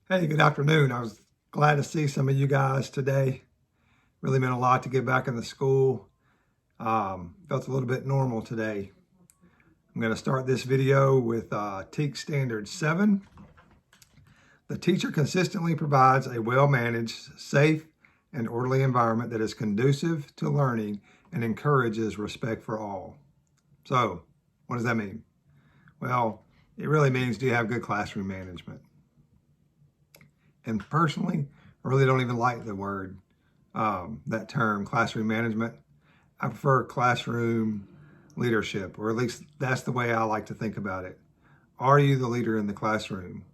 Hey, good afternoon. I was glad to see some of you guys today. Really meant a lot to get back in the school. Felt a little bit normal today. I'm going to start this video with TKES Standard 7. The teacher consistently provides a well-managed, safe, and orderly environment that is conducive to learning and encourages respect for all. So, what does that mean? Well, it really means, do you have good classroom management? And personally, I really don't even like the word, that term, classroom management. I prefer classroom leadership, or at least that's the way I like to think about it. Are you the leader in the classroom?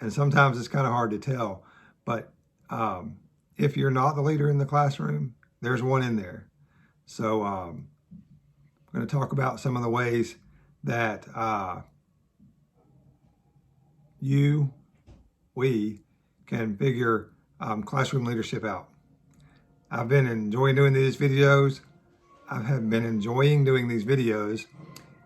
And sometimes it's kind of hard to tell, but if you're not the leader in the classroom, there's one in there. So I'm going to talk about some of the ways that we can figure classroom leadership out. I've been enjoying doing these videos. I have been enjoying doing these videos,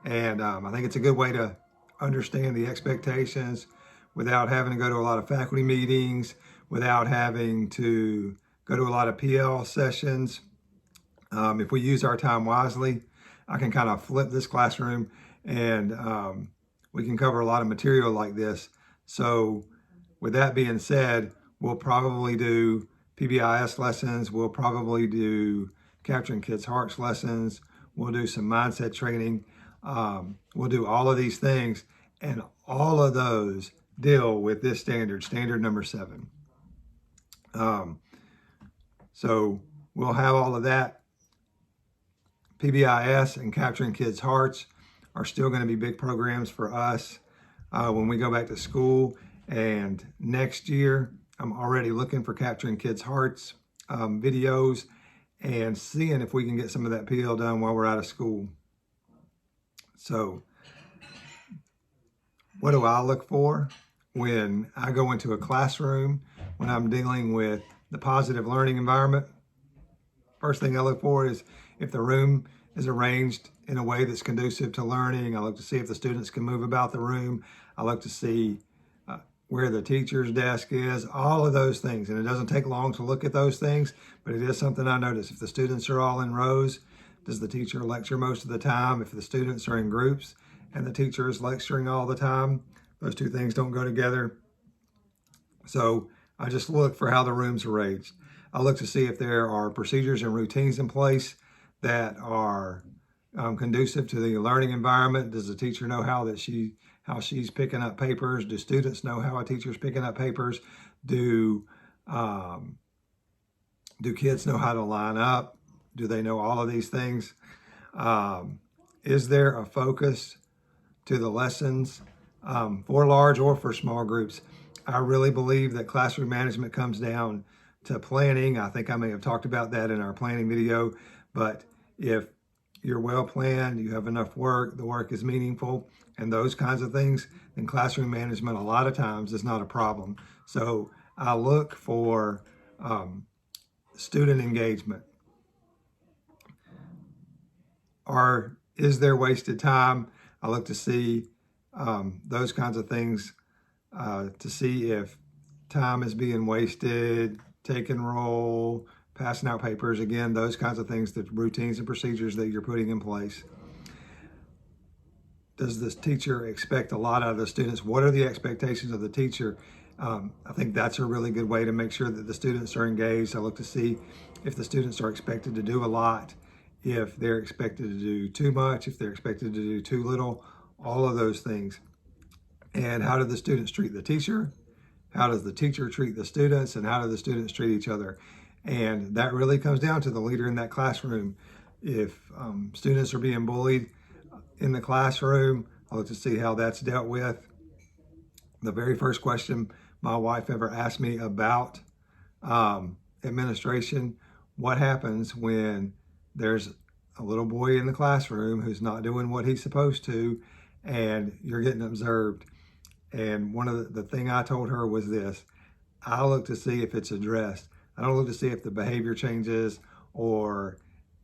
and I think it's a good way to understand the expectations without having to go to a lot of faculty meetings, without having to go to a lot of PL sessions. If we use our time wisely, I can kind of flip this classroom and we can cover a lot of material like this. So with that being said, we'll probably do PBIS lessons. We'll probably do Capturing Kids' Hearts lessons. We'll do some mindset training. We'll do all of these things, and all of those deal with this standard number 7. So we'll have all of that. PBIS and Capturing Kids' Hearts are still going to be big programs for us when we go back to school. And next year, I'm already looking for Capturing Kids' Hearts videos and seeing if we can get some of that PL done while we're out of school. So what do I look for when I go into a classroom, when I'm dealing with the positive learning environment? First thing I look for is if the room is arranged in a way that's conducive to learning. I look to see if the students can move about the room. I look to see where the teacher's desk is, all of those things. And it doesn't take long to look at those things, but it is something I notice. If the students are all in rows, does the teacher lecture most of the time? If the students are in groups and the teacher is lecturing all the time, those two things don't go together. So I just look for how the room's arranged. I look to see if there are procedures and routines in place that are conducive to the learning environment. Does the teacher know how she's picking up papers? Do students know how a teacher's picking up papers? Do kids know how to line up? Do they know all of these things? Is there a focus to the lessons for large or for small groups? I really believe that classroom management comes down to planning. I think I may have talked about that in our planning video, but if you're well planned, you have enough work, the work is meaningful, and those kinds of things, then classroom management a lot of times is not a problem. So I look for student engagement. Is there wasted time? I look to see those kinds of things to see if time is being wasted, take and roll, passing out papers, again, those kinds of things, the routines and procedures that you're putting in place. Does this teacher expect a lot out of the students? What are the expectations of the teacher? I think that's a really good way to make sure that the students are engaged. I look to see if the students are expected to do a lot, if they're expected to do too much, if they're expected to do too little, all of those things. And how do the students treat the teacher? How does the teacher treat the students? And how do the students treat each other? And that really comes down to the leader in that classroom. If students are being bullied in the classroom, I look to see how that's dealt with. The very first question my wife ever asked me about administration: what happens when there's a little boy in the classroom who's not doing what he's supposed to and you're getting observed? And one of the thing I told her was this: I look to see if it's addressed. I don't look to see if the behavior changes, or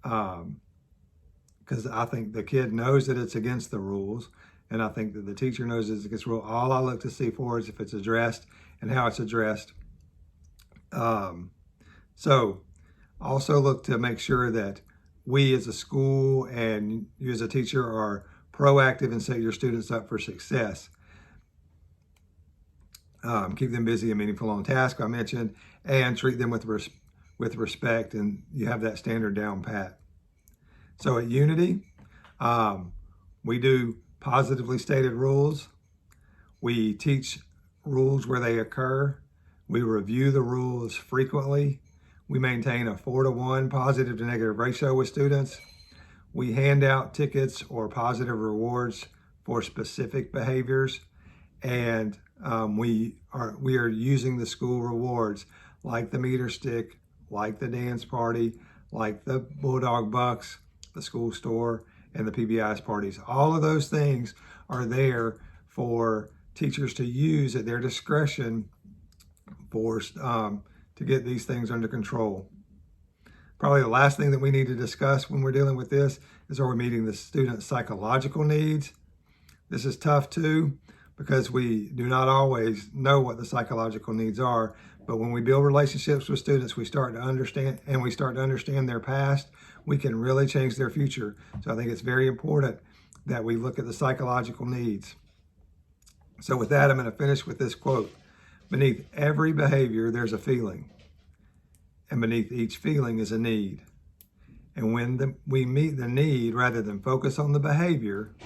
because I think the kid knows that it's against the rules, And I think that the teacher knows this gets rule. All I look to see for is if it's addressed and how it's addressed. So also look to make sure that we as a school and you as a teacher are proactive and set your students up for success. Keep them busy and meaningful on task, I mentioned, and treat them with respect, and you have that standard down pat. So at Unity, we do positively stated rules. We teach rules where they occur. We review the rules frequently. We maintain a 4-to-1 positive to negative ratio with students. We hand out tickets or positive rewards for specific behaviors. And we are using the school rewards like the meter stick, like the dance party, like the Bulldog Bucks, the school store, and the PBIS parties. All of those things are there for teachers to use at their discretion for to get these things under control. Probably the last thing that we need to discuss when we're dealing with this is, are we meeting the student's psychological needs? This is tough too, because we do not always know what the psychological needs are. But when we build relationships with students, we start to understand, and we start to understand their past, we can really change their future. So I think it's very important that we look at the psychological needs. So with that, I'm going to finish with this quote. Beneath every behavior, there's a feeling. And beneath each feeling is a need. And when we meet the need, rather than focus on the behavior,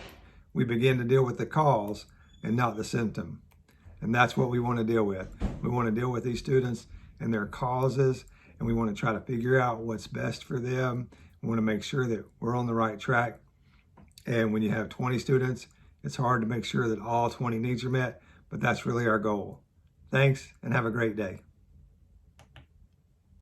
we begin to deal with the cause and not the symptom. And that's what we want to deal with. We want to deal with these students and their causes, and we want to try to figure out what's best for them. We want to make sure that we're on the right track. And when you have 20 students, it's hard to make sure that all 20 needs are met, but that's really our goal. Thanks, and have a great day.